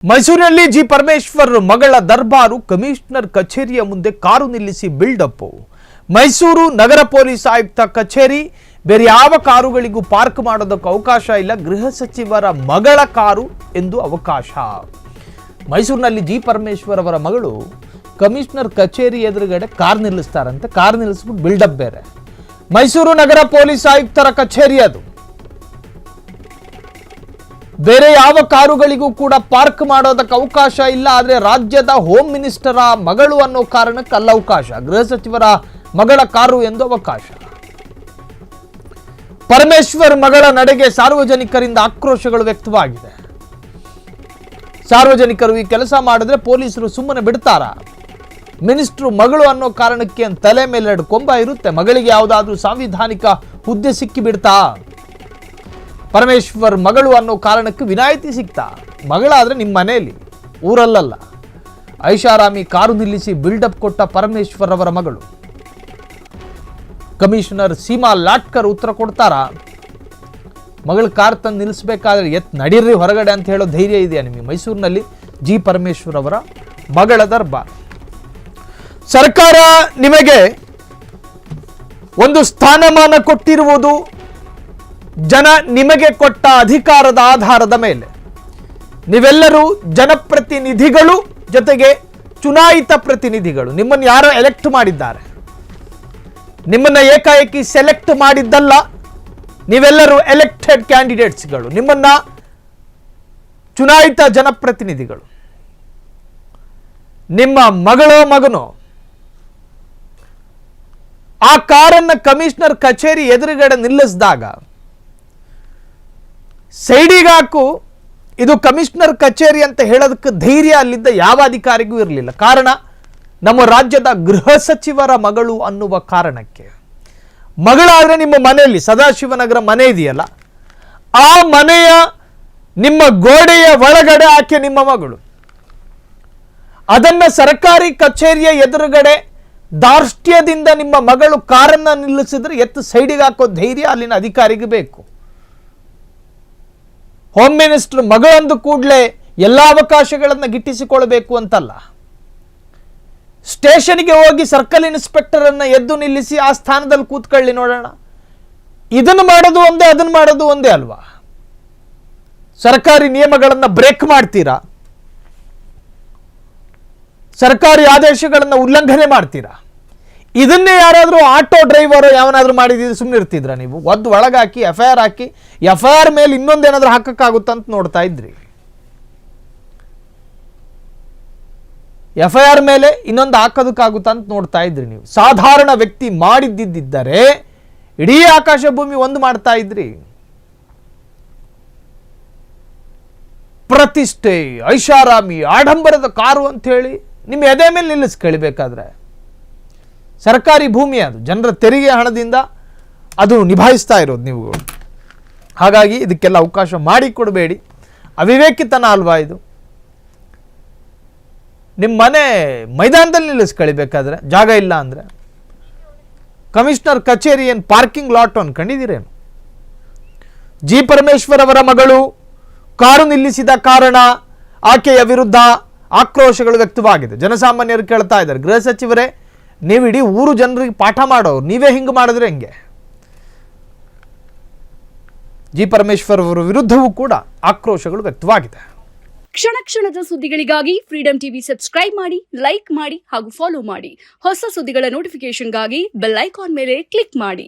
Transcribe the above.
ಮೈಸೂರಿನಲ್ಲಿ ಜಿ ಪರಮೇಶ್ವರ್ ಮಗಳ ದರ್ಬಾರು ಕಮಿಷನರ್ ಕಚೇರಿಯ ಮುಂದೆ ಕಾರು ನಿಲ್ಲಿಸಿ ಬಿಲ್ಡಪ್. ಮೈಸೂರು ನಗರ ಪೊಲೀಸ್ ಆಯುಕ್ತ ಕಚೇರಿ ಬೇರೆ ಯಾವ ಕಾರುಗಳಿಗೂ ಪಾರ್ಕ್ ಮಾಡೋದಕ್ಕೆ ಅವಕಾಶ ಇಲ್ಲ, ಗೃಹ ಸಚಿವರ ಮಗಳ ಕಾರು ಎಂದು ಅವಕಾಶ. ಮೈಸೂರಿನಲ್ಲಿ ಜಿ ಪರಮೇಶ್ವರ್ ಅವರ ಮಗಳು ಕಮಿಷನರ್ ಕಚೇರಿ ಎದುರುಗಡೆ ಕಾರ್ ನಿಲ್ಲಿಸ್ತಾರಂತೆ. ಕಾರ್ ನಿಲ್ಲಿಸ್ಬಿಟ್ಟು ಬಿಲ್ಡಪ್ ಬೇರೆ. ಮೈಸೂರು ನಗರ ಪೊಲೀಸ್ ಆಯುಕ್ತರ ಕಚೇರಿ ಅದು. ಬೇರೆ ಯಾವ ಕಾರುಗಳಿಗೂ ಕೂಡ ಪಾರ್ಕ್ ಮಾಡೋದಕ್ಕೆ ಅವಕಾಶ ಇಲ್ಲ. ಆದರೆ ರಾಜ್ಯದ ಹೋಮ್ ಮಿನಿಸ್ಟರ ಮಗಳು ಅನ್ನೋ ಕಾರಣಕ್ಕೆ ಅಲ್ಲ ಅವಕಾಶ, ಗೃಹ ಸಚಿವರ ಮಗಳ ಕಾರು ಎಂದು ಅವಕಾಶ. ಪರಮೇಶ್ವರ್ ಮಗಳ ನಡೆಗೆ ಸಾರ್ವಜನಿಕರಿಂದ ಆಕ್ರೋಶಗಳು ವ್ಯಕ್ತವಾಗಿದೆ. ಸಾರ್ವಜನಿಕರು ಈ ಕೆಲಸ ಮಾಡಿದ್ರೆ ಪೊಲೀಸರು ಸುಮ್ಮನೆ ಬಿಡ್ತಾರ? ಮಿನಿಸ್ಟ್ರು ಮಗಳು ಅನ್ನೋ ಕಾರಣಕ್ಕೆ ತಲೆ ಮೇಲೆ 2 ಕೊಂಬ ಇರುತ್ತೆ. ಮಗಳಿಗೆ ಯಾವುದಾದ್ರೂ ಸಾಂವಿಧಾನಿಕ ಹುದ್ದೆ ಸಿಕ್ಕಿ ಬಿಡ್ತಾ? ಪರಮೇಶ್ವರ್ ಮಗಳು ಅನ್ನೋ ಕಾರಣಕ್ಕೆ ವಿನಾಯಿತಿ ಸಿಗ್ತಾ? ಮಗಳಾದ್ರೆ ನಿಮ್ಮ ಮನೆಯಲ್ಲಿ, ಊರಲ್ಲ. ಐಷಾರಾಮಿ ಕಾರು ನಿಲ್ಲಿಸಿ ಬಿಲ್ಡಪ್ ಕೊಟ್ಟ ಪರಮೇಶ್ವರ್ ಅವರ ಮಗಳು. ಕಮಿಷನರ್ ಸೀಮಾ ಲಾಟ್ಕರ್ ಉತ್ತರ ಕೊಡ್ತಾರ? ಮಗಳ ಕಾರ್ ತಂದು ನಿಲ್ಲಿಸಬೇಕಾದ್ರೆ ನಡೀರಿ ಹೊರಗಡೆ ಅಂತ ಹೇಳೋ ಧೈರ್ಯ ಇದೆಯಾ ನಿಮಗೆ? ಮೈಸೂರಿನಲ್ಲಿ ಜಿ ಪರಮೇಶ್ವರ್ ಅವರ ಮಗಳ ದರ್ಬಾರ್. ಸರ್ಕಾರ ನಿಮಗೆ ಒಂದು ಸ್ಥಾನಮಾನ ಕೊಟ್ಟಿರುವುದು ಜನ ನಿಮಗೆ ಕೊಟ್ಟ ಅಧಿಕಾರದ ಆಧಾರದ ಮೇಲೆ. ನೀವೆಲ್ಲರೂ ಜನಪ್ರತಿನಿಧಿಗಳು, ಜೊತೆಗೆ ಚುನಾಯಿತ ಪ್ರತಿನಿಧಿಗಳು. ನಿಮ್ಮನ್ನು ಯಾರೋ ಎಲೆಕ್ಟ್ ಮಾಡಿದ್ದಾರೆ, ನಿಮ್ಮನ್ನ ಏಕಾಏಕಿ ಸೆಲೆಕ್ಟ್ ಮಾಡಿದ್ದಲ್ಲ. ನೀವೆಲ್ಲರೂ ಎಲೆಕ್ಟೆಡ್ ಕ್ಯಾಂಡಿಡೇಟ್ಸ್ಗಳು, ನಿಮ್ಮನ್ನ ಚುನಾಯಿತ ಜನಪ್ರತಿನಿಧಿಗಳು. ನಿಮ್ಮ ಮಗನೋ ಆ ಕಾರನ್ನು ಕಮಿಷನರ್ ಕಚೇರಿ ಎದುರುಗಡೆ ನಿಲ್ಲಿಸಿದಾಗ ಸೈಡಿಗೆ ಹಾಕು, ಇದು ಕಮಿಷನರ್ ಕಚೇರಿ ಅಂತ ಹೇಳೋದಕ್ಕೆ ಧೈರ್ಯ ಅಲ್ಲಿದ್ದ ಯಾವ ಅಧಿಕಾರಿಗೂ ಇರಲಿಲ್ಲ. ಕಾರಣ, ನಮ್ಮ ರಾಜ್ಯದ ಗೃಹ ಸಚಿವರ ಮಗಳು ಅನ್ನುವ ಕಾರಣಕ್ಕೆ. ಮಗಳಾದ್ರೆ ನಿಮ್ಮ ಮನೆಯಲ್ಲಿ ಸದಾಶಿವನಗರ ಮನೆ ಇದೆಯಲ್ಲ, ಆ ಮನೆಯ ನಿಮ್ಮ ಗೋಡೆಯ ಒಳಗಡೆ ಆಕೆ ನಿಮ್ಮ ಮಗಳು. ಅದನ್ನ ಸರ್ಕಾರಿ ಕಚೇರಿಯ ಎದುರುಗಡೆ ದಾರ್ಷ್ಟ್ಯದಿಂದ ನಿಮ್ಮ ಮಗಳು ಕಾರನ್ನ ನಿಲ್ಲಿಸಿದ್ರೆ ಎತ್ತು ಸೈಡಿಗೆ ಹಾಕೋ ಧೈರ್ಯ ಅಲ್ಲಿನ ಅಧಿಕಾರಿಗೆ ಬೇಕು. ಹೋಮ್ ಮಿನಿಸ್ಟರ್ ಮಗಳಂದು ಕೂಡಲೇ ಎಲ್ಲ ಅವಕಾಶಗಳನ್ನು ಗಿಟ್ಟಿಸಿಕೊಳ್ಳಬೇಕು ಅಂತಲ್ಲ. ಸ್ಟೇಷನ್ಗೆ ಹೋಗಿ ಸರ್ಕಲ್ ಇನ್ಸ್ಪೆಕ್ಟರ್ ಅನ್ನ ಎದ್ದು ನಿಲ್ಲಿಸಿ ಆ ಸ್ಥಾನದಲ್ಲಿ ಕೂತ್ಕೊಳ್ಳಿ ನೋಡೋಣ. ಇದನ್ನು ಮಾಡೋದು ಒಂದೇ, ಅದನ್ನು ಮಾಡೋದು ಒಂದೇ ಅಲ್ವಾ? ಸರ್ಕಾರಿ ನಿಯಮಗಳನ್ನು ಬ್ರೇಕ್ ಮಾಡ್ತೀರಾ? ಸರ್ಕಾರಿ ಆದೇಶಗಳನ್ನು ಉಲ್ಲಂಘನೆ ಮಾಡ್ತೀರಾ? ಇದನ್ನೇ ಯಾರಾದರೂ ಆಟೋ ಡ್ರೈವರ್ ಯಾವನಾದ್ರೂ ಮಾಡಿದ್ರೆ ಸುಮ್ಮನೆ ಇರ್ತಿದ್ರ ನೀವು? ಒದ್ದು ಒಳಗಾಕಿ FIR ಹಾಕಿ, FIR ಮೇಲೆ ಇನ್ನೊಂದೇನಾದ್ರೂ ಹಾಕಕ್ಕಾಗುತ್ತಂತ ನೋಡ್ತಾ ಇದ್ರಿ. FIR ಮೇಲೆ ಇನ್ನೊಂದು ಹಾಕೋದಕ್ಕಾಗುತ್ತಂತ ನೋಡ್ತಾ ಇದ್ರಿ ನೀವು. ಸಾಧಾರಣ ವ್ಯಕ್ತಿ ಮಾಡಿದ್ದಿದ್ದರೆ ಇಡೀ ಆಕಾಶ ಭೂಮಿ ಒಂದು ಮಾಡ್ತಾ ಇದ್ರಿ. ಪ್ರತಿಷ್ಠೆ, ಐಷಾರಾಮಿ, ಆಡಂಬರದ ಕಾರು ಅಂತ ಹೇಳಿ ನಿಮ್ಮ ಎದೆ ಮೇಲೆ ನಿಲ್ಲಿಸ್ಕೊಳ್ಬೇಕಾದ್ರೆ, ಸರ್ಕಾರಿ ಭೂಮಿ ಅದು, ಜನರ ತೆರಿಗೆ ಹಣದಿಂದ ಅದು ನಿಭಾಯಿಸ್ತಾ ಇರೋದು ನೀವು. ಹಾಗಾಗಿ ಇದಕ್ಕೆಲ್ಲ ಅವಕಾಶ ಮಾಡಿಕೊಡಬೇಡಿ. ಅವಿವೇಕಿತನ ಅಲ್ವಾ ಇದು? ನಿಮ್ಮ ಮನೆ ಮೈದಾನದಲ್ಲಿ ನಿಲ್ಲಿಸ್ಕೊಳ್ಬೇಕಾದ್ರೆ ಜಾಗ ಇಲ್ಲ ಅಂದರೆ, ಕಮಿಷನರ್ ಕಚೇರಿ ಏನು ಪಾರ್ಕಿಂಗ್ ಲಾಟ್ ಅನ್ಕೊಂಡಿದ್ದೀರೇನು? ಜಿ ಪರಮೇಶ್ವರ್ ಅವರ ಮಗಳು ಕಾರು ನಿಲ್ಲಿಸಿದ ಕಾರಣ ಆಕೆಯ ವಿರುದ್ಧ ಆಕ್ರೋಶಗಳು ವ್ಯಕ್ತವಾಗಿದೆ. ಜನಸಾಮಾನ್ಯರು ಕೇಳ್ತಾ ಇದ್ದಾರೆ, ಗೃಹ ಸಚಿವರೇ, ನೀವು ಇಡೀ ಊರು ಜನರಿಗೆ ಪಾಠ ಮಾಡೋರು, ನೀವೇ ಹಿಂಗೆ ಮಾಡಿದ್ರೆ ಹೆಂಗೆ? ಜಿ ಪರಮೇಶ್ವರ್ ಅವರ ವಿರುದ್ಧವೂ ಕೂಡ ಆಕ್ರೋಶಗಳು ವ್ಯಕ್ತವಾಗಿದೆ. ಕ್ಷಣ ಕ್ಷಣದ ಸುದ್ದಿಗಳಿಗಾಗಿ ಫ್ರೀಡಂ ಟಿವಿ ಸಬ್ಸ್ಕ್ರೈಬ್ ಮಾಡಿ, ಲೈಕ್ ಮಾಡಿ ಹಾಗೂ ಫಾಲೋ ಮಾಡಿ. ಹೊಸ ಸುದ್ದಿಗಳ ನೋಟಿಫಿಕೇಶನ್ಗಾಗಿ ಬೆಲ್ ಐಕಾನ್ ಮೇಲೆ ಕ್ಲಿಕ್ ಮಾಡಿ.